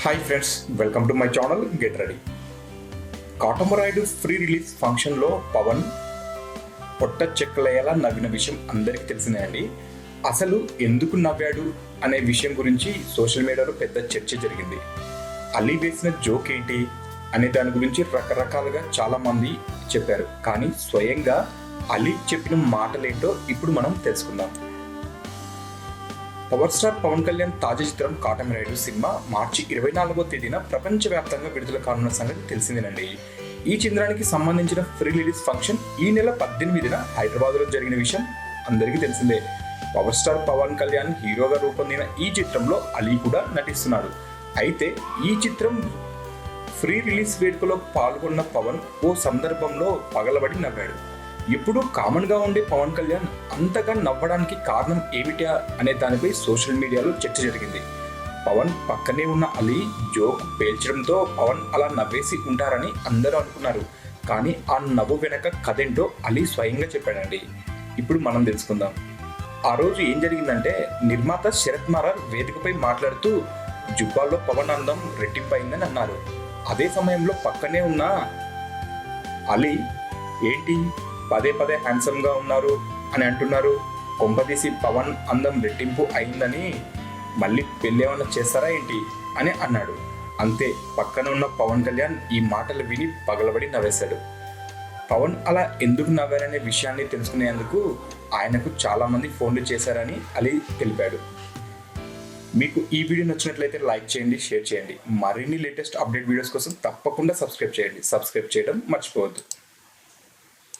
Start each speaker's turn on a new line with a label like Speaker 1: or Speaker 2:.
Speaker 1: Hi friends, welcome to my channel get ready. Katamarayudu free release ఫంక్షన్లో పవన్ పొట్ట చెక్కలయ్యేలా నవ్విన విషయం అందరికీ తెలిసిందే అండి. అసలు ఎందుకు నవ్వాడు అనే విషయం గురించి సోషల్ మీడియాలో పెద్ద చర్చ జరిగింది. అలీ వేసిన జోక్ ఏంటి అనే దాని గురించి రకరకాలుగా చాలామంది చెప్పారు. కానీ స్వయంగా అలీ చెప్పిన మాటలేంటో ఇప్పుడు మనం తెలుసుకుందాం. పవర్ స్టార్ పవన్ కళ్యాణ్ తాజా చిత్రం కాటమరాయుడు సినిమా మార్చి 24వ తేదీన ప్రపంచవ్యాప్తంగా విడుదల కానున్న సంగతి తెలిసిందేనండి. ఈ చిత్రానికి సంబంధించిన ఫ్రీ రిలీజ్ ఫంక్షన్ ఈ నెల 18న హైదరాబాద్లో జరిగిన విషయం అందరికీ తెలిసిందే. పవర్ స్టార్ పవన్ కళ్యాణ్ హీరోగా రూపొందిన ఈ చిత్రంలో అలీ కూడా నటిస్తున్నాడు. అయితే ఈ చిత్రం ఫ్రీ రిలీజ్ వేడుకలో పాల్గొన్న పవన్ ఓ సందర్భంలో పగలబడి నవ్వాడు. ఇప్పుడు కామన్గా ఉండే పవన్ కళ్యాణ్ అంతగా నవ్వడానికి కారణం ఏమిటా అనే దానిపై సోషల్ మీడియాలో చర్చ జరిగింది. పవన్ పక్కనే ఉన్న అలీ జోక్ పేల్చడంతో పవన్ అలా నవ్వేసి ఉంటారని అందరూ అనుకున్నారు. కానీ ఆ నవ్వు వెనక కథేంటో అలీ స్వయంగా చెప్పాడండి. ఇప్పుడు మనం తెలుసుకుందాం. ఆ రోజు ఏం జరిగిందంటే, నిర్మాత శరత్ మరార్ వేదికపై మాట్లాడుతూ జుబ్బాల్లో పవన్ అందం రెట్టింపైందని అన్నారు. అదే సమయంలో పక్కనే ఉన్న అలీ ఏంటి పదే పదే హ్యాండ్సమ్గా ఉన్నారు అని అంటున్నారు, కొంపదీసి పవన్ అందం రెట్టింపు అయిందని మళ్ళీ పెళ్ళేమన్నా చేస్తారా ఏంటి అని అన్నాడు. అంతే, పక్కన ఉన్న పవన్ కళ్యాణ్ ఈ మాటలు విని పగలబడి నవ్వేశాడు. పవన్ అలా ఎందుకు నవ్వారనే విషయాన్ని తెలుసుకునేందుకు ఆయనకు చాలామంది ఫోన్లు చేశారని అలీ తెలిపాడు. మీకు ఈ వీడియో నచ్చినట్లయితే లైక్ చేయండి, షేర్ చేయండి. మరిన్ని లేటెస్ట్ అప్డేట్ వీడియోస్ కోసం తప్పకుండా సబ్స్క్రైబ్ చేయండి. సబ్స్క్రైబ్ చేయడం మర్చిపోవద్దు.